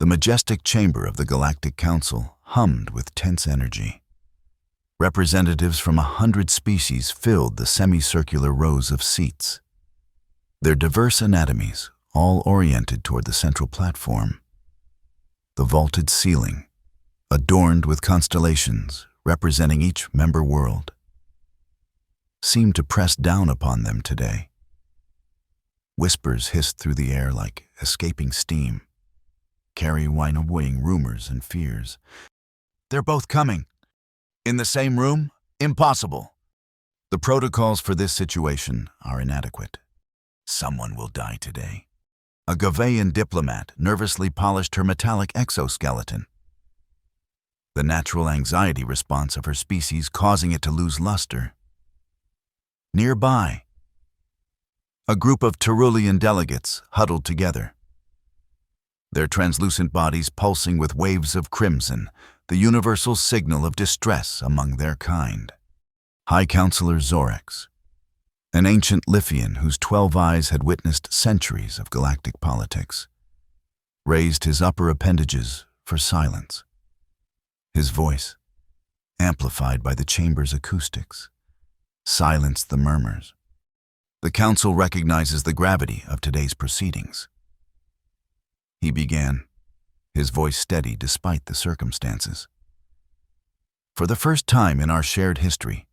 The majestic chamber of the Galactic Council hummed with tense energy. Representatives from 100 species filled the semicircular rows of seats. Their diverse anatomies, all oriented toward the central platform. The vaulted ceiling, adorned with constellations representing each member world, seemed to press down upon them today. Whispers hissed through the air like escaping steam, carrying rumors and fears. They're both coming. In the same room? Impossible. The protocols for this situation are inadequate. Someone will die today. A Gavean diplomat nervously polished her metallic exoskeleton, the natural anxiety response of her species causing it to lose luster. Nearby, a group of Tyrolean delegates huddled together, their translucent bodies pulsing with waves of crimson, the universal signal of distress among their kind. High Counselor Zorex, an ancient Lithian whose 12 eyes had witnessed centuries of galactic politics, raised his upper appendages for silence. His voice, amplified by the chamber's acoustics, silenced the murmurs. The Council recognizes the gravity of today's proceedings. He began, his voice steady despite the circumstances. For the first time in our shared history,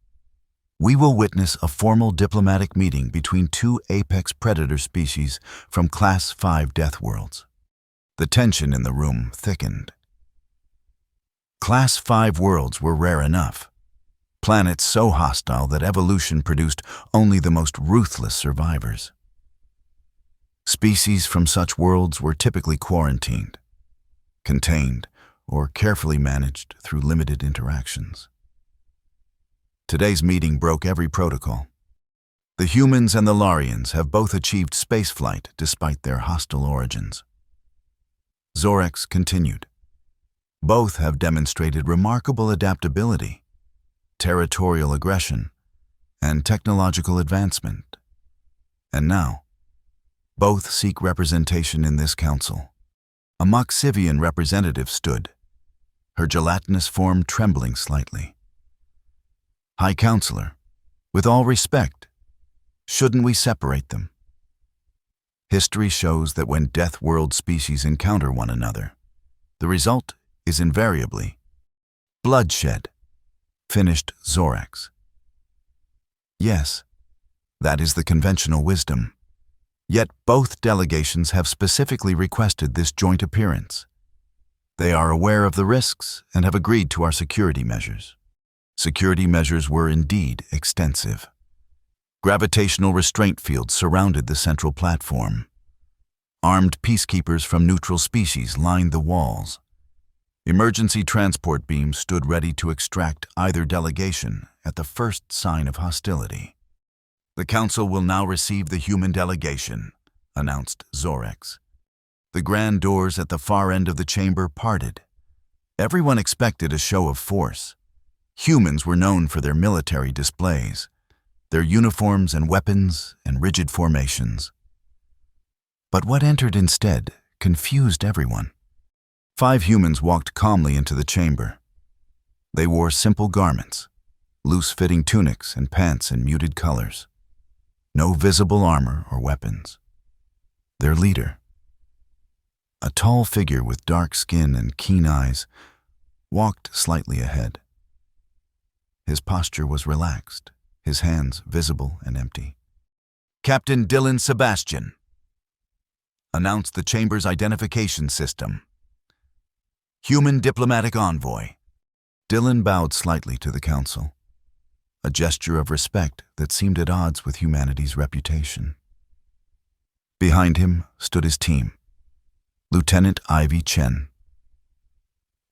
we will witness a formal diplomatic meeting between two apex predator species from Class 5 Deathworlds. The tension in the room thickened. Class 5 worlds were rare enough, planets so hostile that evolution produced only the most ruthless survivors. Species from such worlds were typically quarantined, contained, or carefully managed through limited interactions. Today's meeting broke every protocol. The humans and the Laurians have both achieved spaceflight despite their hostile origins. Zorex continued. Both have demonstrated remarkable adaptability, territorial aggression, and technological advancement. And now, both seek representation in this council. A Moxivian representative stood, her gelatinous form trembling slightly. High Counselor, with all respect, shouldn't we separate them? History shows that when Deathworld species encounter one another, the result is invariably bloodshed, finished Zorex. Yes, that is the conventional wisdom. Yet both delegations have specifically requested this joint appearance. They are aware of the risks and have agreed to our security measures. Security measures were indeed extensive. Gravitational restraint fields surrounded the central platform. Armed peacekeepers from neutral species lined the walls. Emergency transport beams stood ready to extract either delegation at the first sign of hostility. The Council will now receive the human delegation, announced Zorex. The grand doors at the far end of the chamber parted. Everyone expected a show of force. Humans were known for their military displays, their uniforms and weapons and rigid formations. But what entered instead confused everyone. 5 humans walked calmly into the chamber. They wore simple garments, loose-fitting tunics and pants in muted colors. No visible armor or weapons. Their leader, a tall figure with dark skin and keen eyes, walked slightly ahead. His posture was relaxed, his hands visible and empty. Captain Dylan Sebastian announced the chamber's identification system. Human diplomatic envoy. Dylan bowed slightly to the Council, a gesture of respect that seemed at odds with humanity's reputation. Behind him stood his team, Lieutenant Ivy Chen,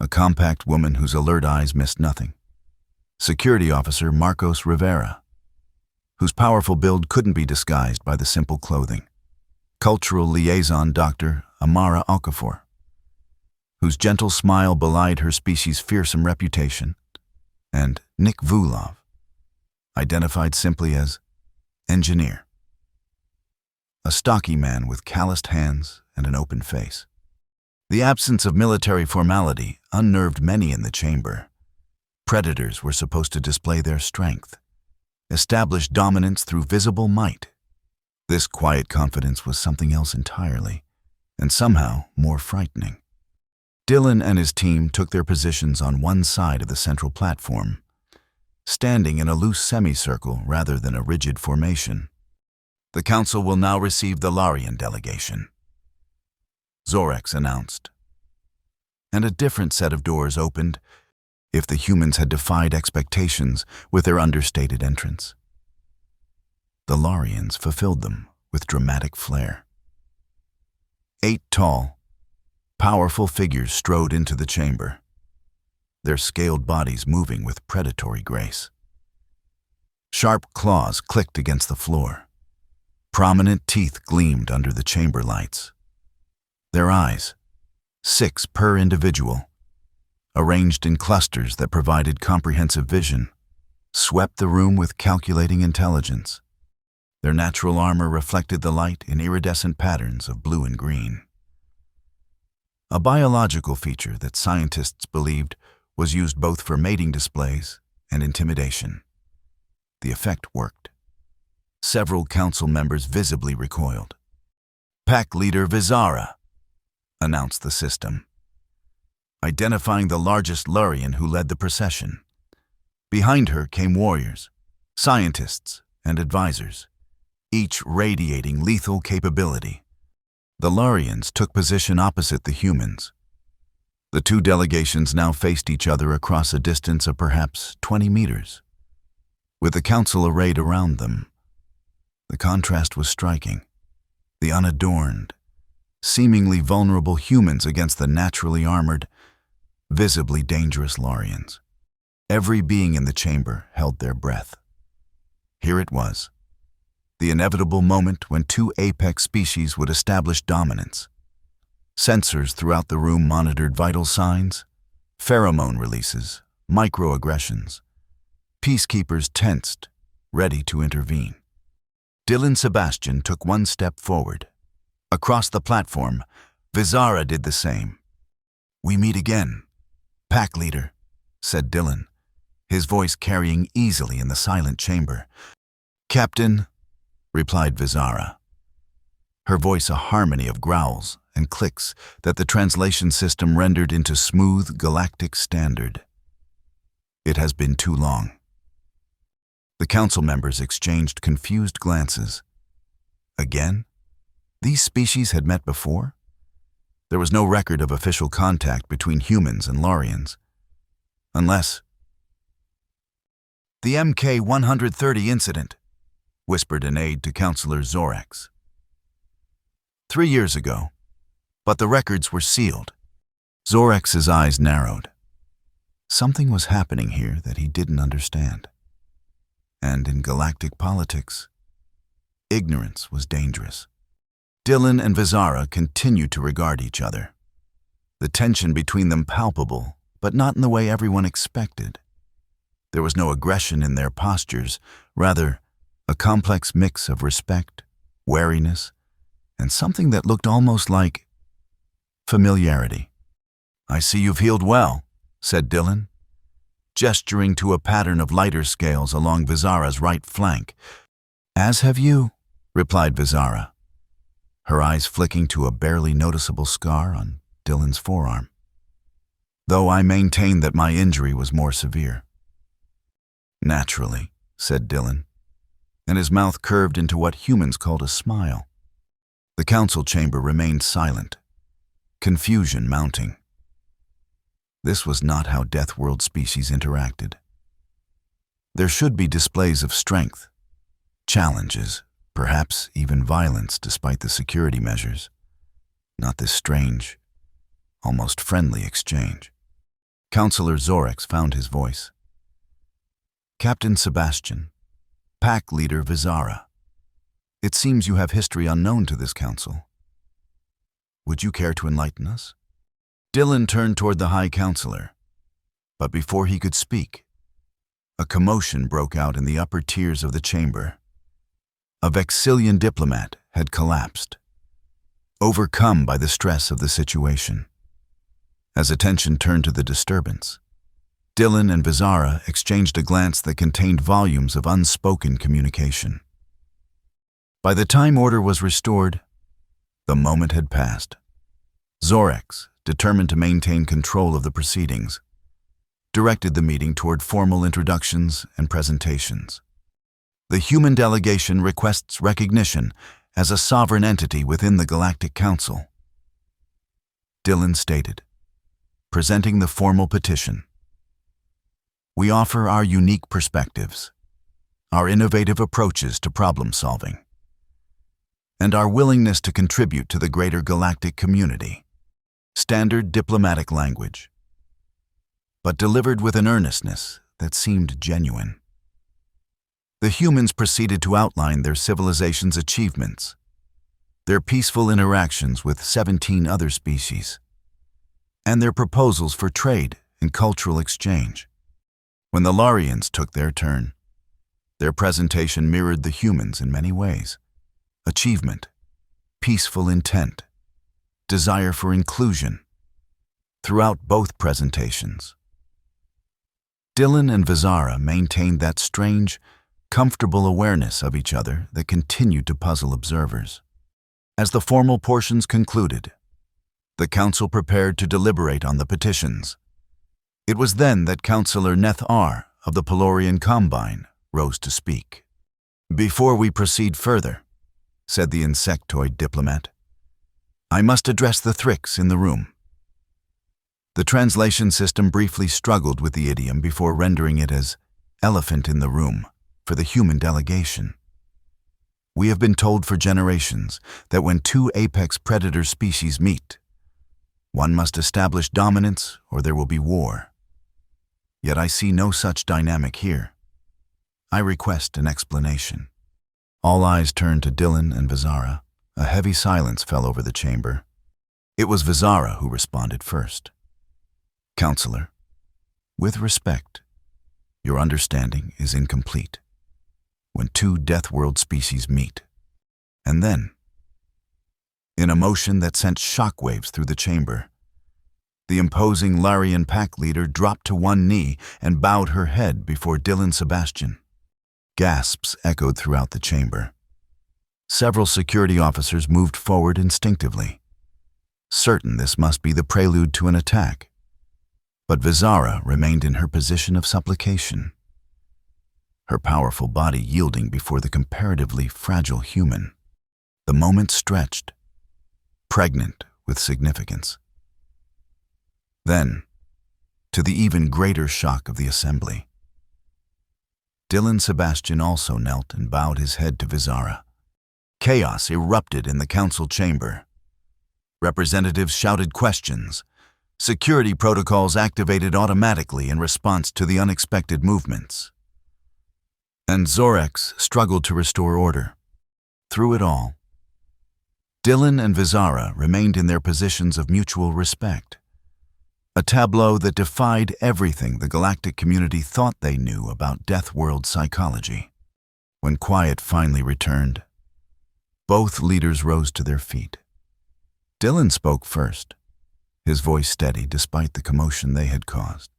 a compact woman whose alert eyes missed nothing. Security Officer Marcos Rivera, whose powerful build couldn't be disguised by the simple clothing. Cultural Liaison Dr. Amara Okafor, whose gentle smile belied her species' fearsome reputation. And Nick Vulov, identified simply as Engineer, a stocky man with calloused hands and an open face. The absence of military formality unnerved many in the chamber. Predators were supposed to display their strength, establish dominance through visible might. This quiet confidence was something else entirely, and somehow more frightening. Dylan and his team took their positions on one side of the central platform, standing in a loose semicircle rather than a rigid formation. The council will now receive the Laurian delegation, Zorex announced. And a different set of doors opened if the humans had defied expectations with their understated entrance. The Laurians fulfilled them with dramatic flair. 8 tall, powerful figures strode into the chamber, their scaled bodies moving with predatory grace. Sharp claws clicked against the floor. Prominent teeth gleamed under the chamber lights. Their eyes, 6 per individual, arranged in clusters that provided comprehensive vision, swept the room with calculating intelligence. Their natural armor reflected the light in iridescent patterns of blue and green. A biological feature that scientists believed was used both for mating displays and intimidation. The effect worked. Several council members visibly recoiled. Pack leader Vizara announced the system, identifying the largest Laurian who led the procession. Behind her came warriors, scientists, and advisors, each radiating lethal capability. The Laurians took position opposite the humans. The 2 delegations now faced each other across a distance of perhaps 20 meters. With the council arrayed around them, the contrast was striking. The unadorned, seemingly vulnerable humans against the naturally armored, visibly dangerous Laurians. Every being in the chamber held their breath. Here it was, the inevitable moment when 2 apex species would establish dominance. Sensors throughout the room monitored vital signs, pheromone releases, microaggressions. Peacekeepers tensed, ready to intervene. Dylan Sebastian took one step forward. Across the platform, Vizara did the same. "We meet again, Pack leader," said Dylan, his voice carrying easily in the silent chamber. "Captain," replied Vizara, her voice a harmony of growls and clicks that the translation system rendered into smooth galactic standard. "It has been too long." The council members exchanged confused glances. Again? These species had met before? There was no record of official contact between humans and Laurians. Unless... "The MK-130 incident," whispered an aide to Counselor Zorex. 3 years ago, but the records were sealed. Zorex's eyes narrowed. Something was happening here that he didn't understand. And in galactic politics, ignorance was dangerous. Dylan and Vizara continued to regard each other, the tension between them palpable, but not in the way everyone expected. There was no aggression in their postures, rather a complex mix of respect, wariness, and something that looked almost like familiarity. "I see you've healed well," said Dylan, gesturing to a pattern of lighter scales along Vizara's right flank. "As have you," replied Vizara, her eyes flicking to a barely noticeable scar on Dylan's forearm. "Though I maintain that my injury was more severe." "Naturally," said Dylan, and his mouth curved into what humans called a smile. The council chamber remained silent, confusion mounting. This was not how Deathworld species interacted. There should be displays of strength, challenges, perhaps even violence despite the security measures. Not this strange, almost friendly exchange. Counselor Zorex found his voice. "Captain Sebastian, Pack leader Vizara, it seems you have history unknown to this council. Would you care to enlighten us?" Dylan turned toward the High Counselor, but before he could speak, a commotion broke out in the upper tiers of the chamber. A Vexillian diplomat had collapsed, overcome by the stress of the situation. As attention turned to the disturbance, Dylan and Vizara exchanged a glance that contained volumes of unspoken communication. By the time order was restored, the moment had passed. Zorex, determined to maintain control of the proceedings, directed the meeting toward formal introductions and presentations. The human delegation requests recognition as a sovereign entity within the Galactic Council. Dylan stated, presenting the formal petition. We offer our unique perspectives, our innovative approaches to problem solving, and our willingness to contribute to the greater galactic community. Standard diplomatic language, but delivered with an earnestness that seemed genuine. The humans proceeded to outline their civilization's achievements, their peaceful interactions with 17 other species, and their proposals for trade and cultural exchange. When the Laurians took their turn, their presentation mirrored the humans in many ways. Achievement, peaceful intent, desire for inclusion, throughout both presentations. Dylan and Vizara maintained that strange, comfortable awareness of each other that continued to puzzle observers. As the formal portions concluded, the council prepared to deliberate on the petitions. It was then that Councillor Neth-R of the Laurian Combine rose to speak. Before we proceed further, said the insectoid diplomat, I must address the Thrix in the room. The translation system briefly struggled with the idiom before rendering it as elephant in the room for the human delegation. We have been told for generations that when two apex predator species meet, one must establish dominance or there will be war. Yet I see no such dynamic here. I request an explanation. All eyes turned to Dylan and Vizara. A heavy silence fell over the chamber. It was Vizara who responded first. Counselor, with respect, your understanding is incomplete. When two Deathworld species meet, and then, in a motion that sent shockwaves through the chamber, the imposing Laurian pack leader dropped to one knee and bowed her head before Dylan Sebastian. Gasps echoed throughout the chamber. Several security officers moved forward instinctively, certain this must be the prelude to an attack. But Vizara remained in her position of supplication, her powerful body yielding before the comparatively fragile human. The moment stretched, pregnant with significance. Then, to the even greater shock of the assembly, Dylan Sebastian also knelt and bowed his head to Vizara. Chaos erupted in the council chamber. Representatives shouted questions. Security protocols activated automatically in response to the unexpected movements. And Zorex struggled to restore order. Through it all, Dylan and Vizara remained in their positions of mutual respect, a tableau that defied everything the galactic community thought they knew about Deathworld psychology. When quiet finally returned, both leaders rose to their feet. Dylan spoke first, his voice steady despite the commotion they had caused.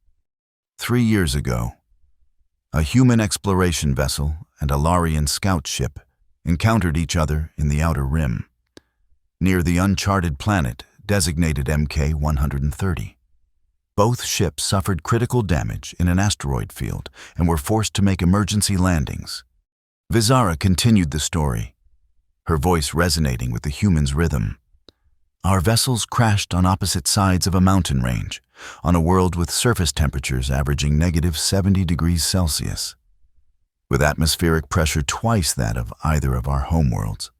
3 years ago, a human exploration vessel and a Laurian scout ship encountered each other in the Outer Rim, near the uncharted planet designated MK-130. Both ships suffered critical damage in an asteroid field and were forced to make emergency landings. Vizara continued the story, her voice resonating with the human's rhythm. Our vessels crashed on opposite sides of a mountain range, on a world with surface temperatures averaging -70 degrees Celsius, with atmospheric pressure twice that of either of our homeworlds,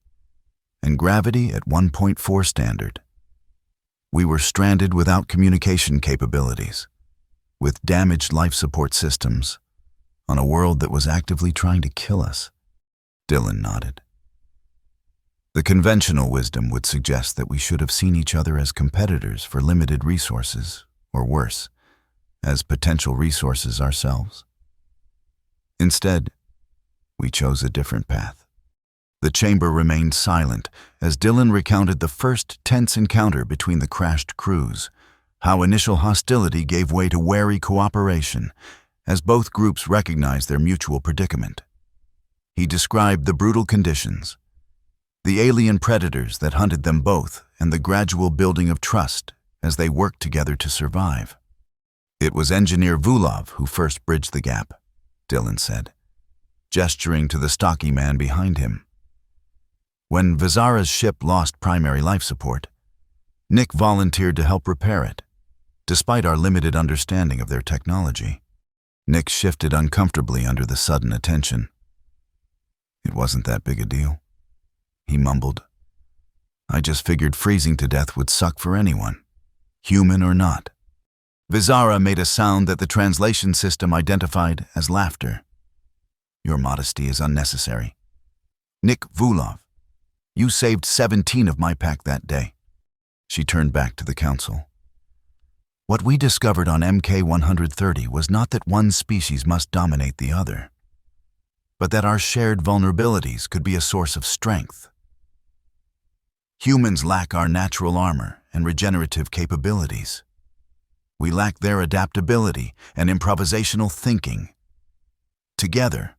and gravity at 1.4 standard. We were stranded without communication capabilities, with damaged life support systems, on a world that was actively trying to kill us. Dylan nodded. The conventional wisdom would suggest that we should have seen each other as competitors for limited resources, or worse, as potential resources ourselves. Instead, we chose a different path. The chamber remained silent as Dylan recounted the first tense encounter between the crashed crews, how initial hostility gave way to wary cooperation as both groups recognized their mutual predicament. He described the brutal conditions, the alien predators that hunted them both, and the gradual building of trust as they worked together to survive. "It was Engineer Vulov who first bridged the gap," Dylan said, gesturing to the stocky man behind him. When Vizara's ship lost primary life support, Nick volunteered to help repair it, despite our limited understanding of their technology. Nick shifted uncomfortably under the sudden attention. "It wasn't that big a deal," he mumbled. "I just figured freezing to death would suck for anyone, human or not." Vizara made a sound that the translation system identified as laughter. "Your modesty is unnecessary. Nick Vulov, you saved 17 of my pack that day." She turned back to the council. "What we discovered on MK-130 was not that one species must dominate the other, but that our shared vulnerabilities could be a source of strength. Humans lack our natural armor and regenerative capabilities. We lack their adaptability and improvisational thinking. Together,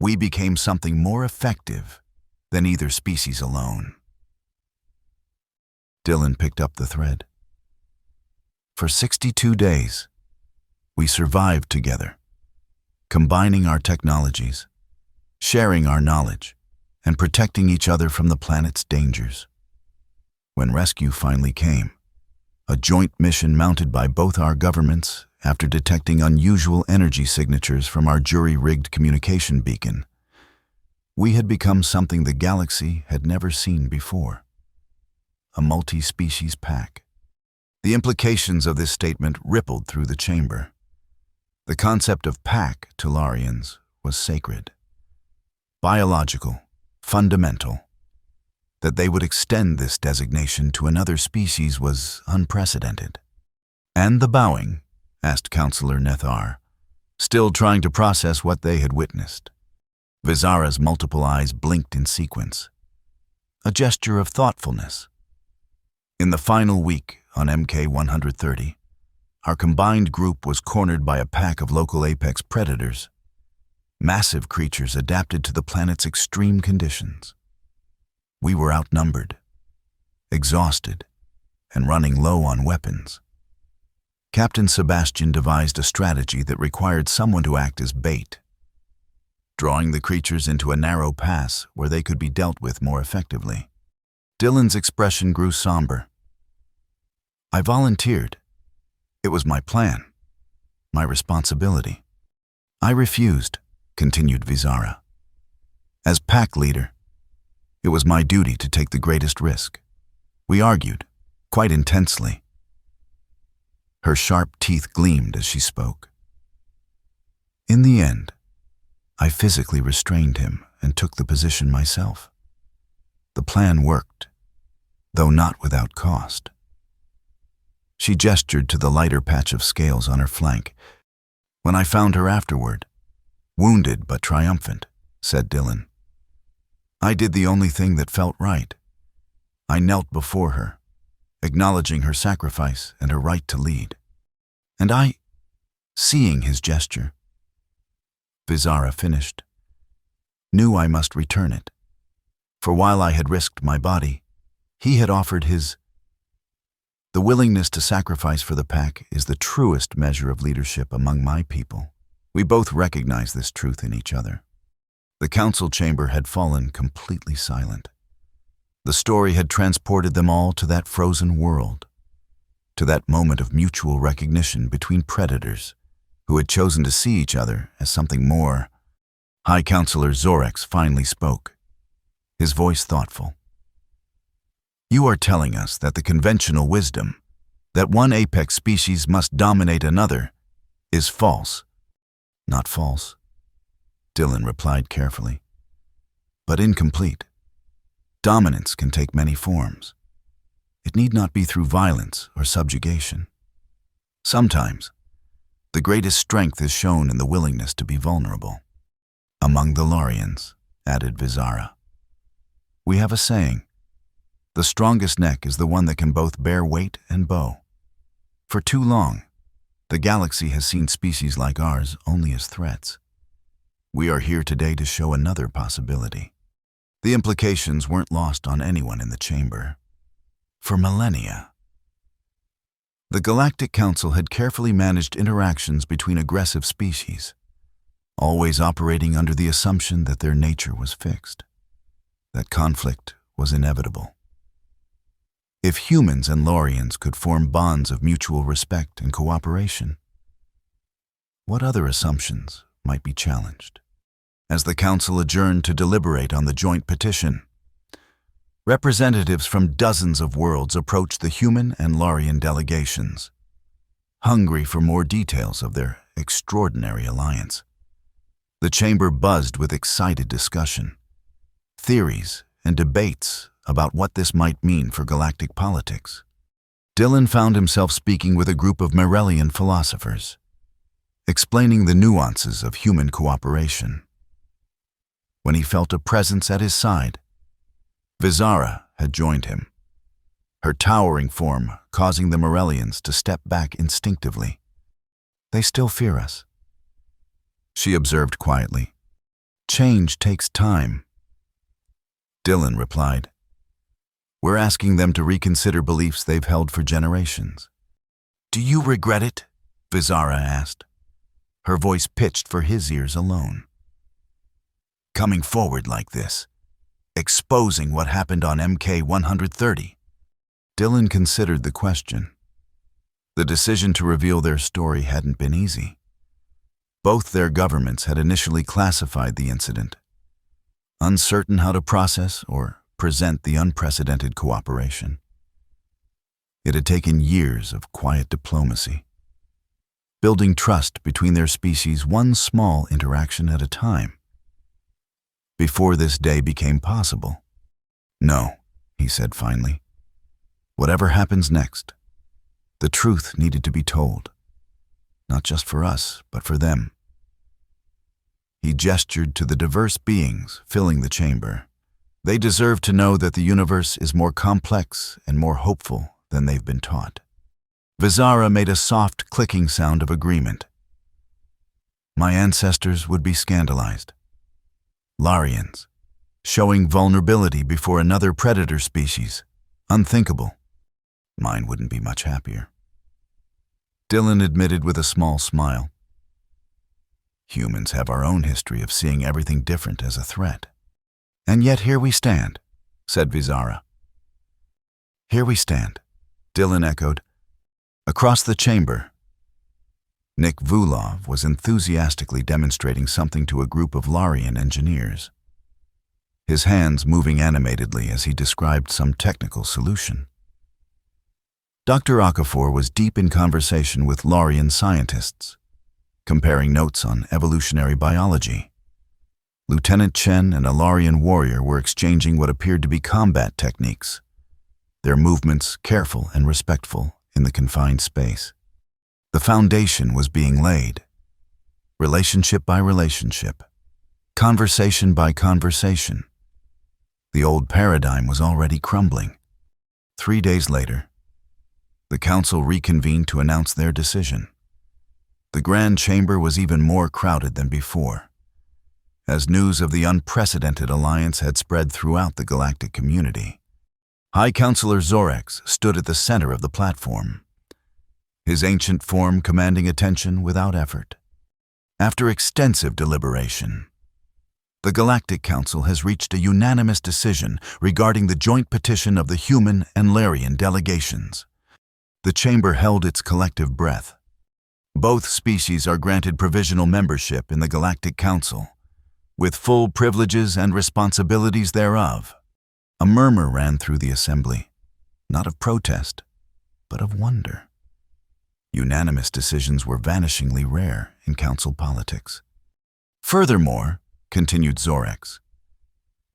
we became something more effective than either species alone." Dylan picked up the thread. "For 62 days, we survived together, combining our technologies, sharing our knowledge, and protecting each other from the planet's dangers. When rescue finally came, a joint mission mounted by both our governments after detecting unusual energy signatures from our jury-rigged communication beacon, we had become something the galaxy had never seen before. A multi-species pack." The implications of this statement rippled through the chamber. The concept of pack to Laurians was sacred, biological, fundamental. That they would extend this designation to another species was unprecedented. "And the bowing?" asked Counselor Nethar, still trying to process what they had witnessed. Vizara's multiple eyes blinked in sequence, a gesture of thoughtfulness. "In the final week on MK-130, our combined group was cornered by a pack of local apex predators, massive creatures adapted to the planet's extreme conditions. We were outnumbered, exhausted, and running low on weapons. Captain Sebastian devised a strategy that required someone to act as bait, drawing the creatures into a narrow pass where they could be dealt with more effectively." Dylan's expression grew somber. "I volunteered. It was my plan, my responsibility. I refused," continued Vizara. "As pack leader, it was my duty to take the greatest risk. We argued, quite intensely." Her sharp teeth gleamed as she spoke. "In the end, I physically restrained him and took the position myself. The plan worked, though not without cost." She gestured to the lighter patch of scales on her flank. "When I found her afterward, wounded but triumphant," said Dylan, "I did the only thing that felt right. I knelt before her, acknowledging her sacrifice and her right to lead. And I, seeing his gesture," Vizara finished, "knew I must return it. For while I had risked my body, he had offered his. The willingness to sacrifice for the pack is the truest measure of leadership among my people." We both recognized this truth in each other. The council chamber had fallen completely silent. The story had transported them all to that frozen world, to that moment of mutual recognition between predators who had chosen to see each other as something more. High Counselor Zorex finally spoke, his voice thoughtful. "You are telling us that the conventional wisdom, that one apex species must dominate another, is false." "Not false," Dylan replied carefully, "but incomplete. Dominance can take many forms. It need not be through violence or subjugation. Sometimes, the greatest strength is shown in the willingness to be vulnerable." "Among the Laurians," added Vizara, "we have a saying, the strongest neck is the one that can both bear weight and bow." For too long, the galaxy has seen species like ours only as threats. We are here today to show another possibility. The implications weren't lost on anyone in the chamber. For millennia, the Galactic Council had carefully managed interactions between aggressive species, always operating under the assumption that their nature was fixed, that conflict was inevitable. If humans and Laurians could form bonds of mutual respect and cooperation, what other assumptions might be challenged? As the Council adjourned to deliberate on the joint petition, representatives from dozens of worlds approached the human and Laurian delegations, hungry for more details of their extraordinary alliance. The chamber buzzed with excited discussion, theories, and debates about what this might mean for galactic politics. Dylan found himself speaking with a group of Morellian philosophers, explaining the nuances of human cooperation. When he felt a presence at his side, Vizara had joined him, her towering form causing the Morellians to step back instinctively. "They still fear us," she observed quietly. "Change takes time." Dylan replied, "We're asking them to reconsider beliefs they've held for generations." "Do you regret it?" Vizara asked, her voice pitched for his ears alone. "Coming forward like this, exposing what happened on MK-130? Dylan considered the question. The decision to reveal their story hadn't been easy. Both their governments had initially classified the incident, uncertain how to process or present the unprecedented cooperation. It had taken years of quiet diplomacy, building trust between their species one small interaction at a time, before this day became possible. "No," he said finally. "Whatever happens next, the truth needed to be told, not just for us, but for them." He gestured to the diverse beings filling the chamber. They deserve to know that the universe is more complex and more hopeful than they've been taught. Vizara made a soft clicking sound of agreement. "My ancestors would be scandalized. Laurians, showing vulnerability before another predator species, unthinkable. Mine wouldn't be much happier." Dylan admitted with a small smile. "Humans have our own history of seeing everything different as a threat. And yet here we stand," said Vizara. "Here we stand," Dylan echoed. Across the chamber, Nick Vulov was enthusiastically demonstrating something to a group of Laurian engineers, his hands moving animatedly as he described some technical solution. Dr. Okafor was deep in conversation with Laurian scientists, comparing notes on evolutionary biology. Lieutenant Chen and a Laurian warrior were exchanging what appeared to be combat techniques, their movements careful and respectful in the confined space. The foundation was being laid, relationship by relationship, conversation by conversation. The old paradigm was already crumbling. 3 days later, the council reconvened to announce their decision. The Grand Chamber was even more crowded than before, as news of the unprecedented alliance had spread throughout the galactic community. High Counselor Zorex stood at the center of the platform, his ancient form commanding attention without effort. After extensive deliberation, the Galactic Council has reached a unanimous decision regarding the joint petition of the human and Laurian delegations. The chamber held its collective breath. Both species are granted provisional membership in the Galactic Council, with full privileges and responsibilities thereof. A murmur ran through the assembly, not of protest, but of wonder. Unanimous decisions were vanishingly rare in council politics. "Furthermore," continued Zorex,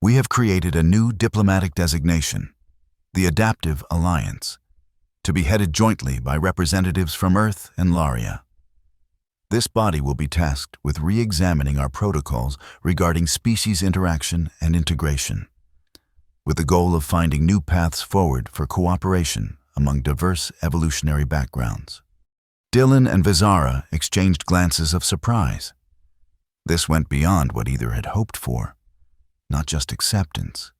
"we have created a new diplomatic designation, the Adaptive Alliance, to be headed jointly by representatives from Earth and Lauria. This body will be tasked with re-examining our protocols regarding species interaction and integration, with the goal of finding new paths forward for cooperation among diverse evolutionary backgrounds." Dylan and Vizara exchanged glances of surprise. This went beyond what either had hoped for, not just acceptance,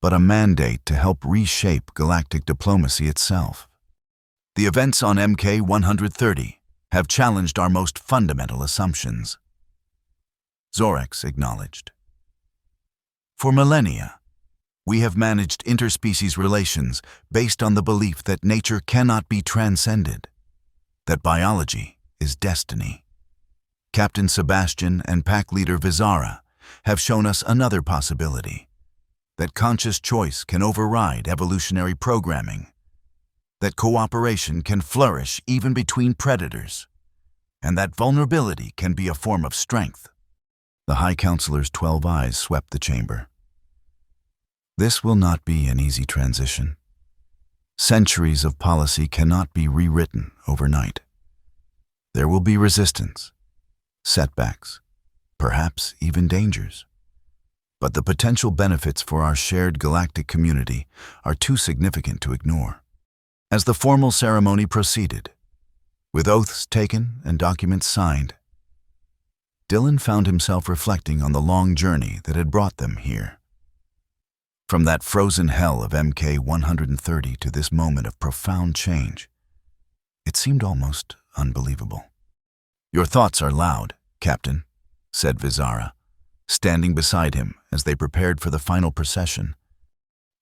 but a mandate to help reshape galactic diplomacy itself. The events on MK-130 have challenged our most fundamental assumptions, Zorex acknowledged. For millennia, we have managed interspecies relations based on the belief that nature cannot be transcended, that biology is destiny. Captain Sebastian and pack leader Vizara have shown us another possibility, that conscious choice can override evolutionary programming, that cooperation can flourish even between predators, and that vulnerability can be a form of strength. The High Counselor's 12 eyes swept the chamber. This will not be an easy transition. Centuries of policy cannot be rewritten overnight. There will be resistance, setbacks, perhaps even dangers. But the potential benefits for our shared galactic community are too significant to ignore. As the formal ceremony proceeded, with oaths taken and documents signed, Dylan found himself reflecting on the long journey that had brought them here. From that frozen hell of MK-130 to this moment of profound change, it seemed almost unbelievable. "Your thoughts are loud, Captain," said Vizara, standing beside him as they prepared for the final procession,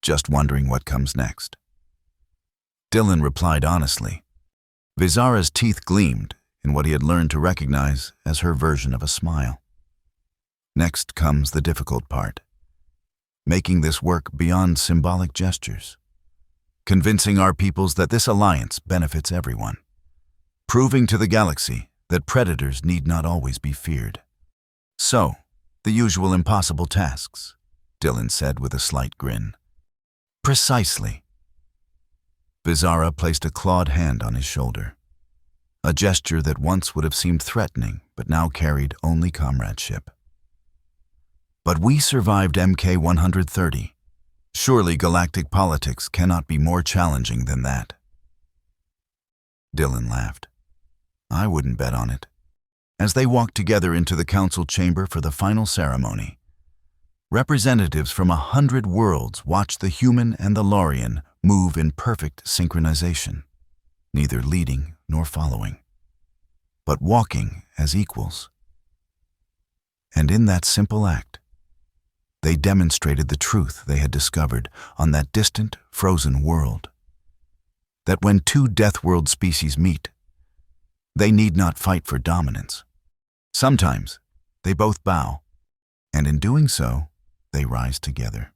just wondering what comes next. Dylan replied honestly. Vizara's teeth gleamed in what he had learned to recognize as her version of a smile. Next comes the difficult part, making this work beyond symbolic gestures, convincing our peoples that this alliance benefits everyone, proving to the galaxy that predators need not always be feared. "So, the usual impossible tasks," Dylan said with a slight grin. "Precisely." Vizara placed a clawed hand on his shoulder, a gesture that once would have seemed threatening but now carried only comradeship. "But we survived MK-130. Surely galactic politics cannot be more challenging than that." Dylan laughed. "I wouldn't bet on it." As they walked together into the council chamber for the final ceremony, representatives from 100 worlds watched the human and the Laurian move in perfect synchronization, neither leading nor following, but walking as equals. And in that simple act, they demonstrated the truth they had discovered on that distant, frozen world, that when two Deathworld species meet, they need not fight for dominance. Sometimes they both bow, and in doing so, they rise together.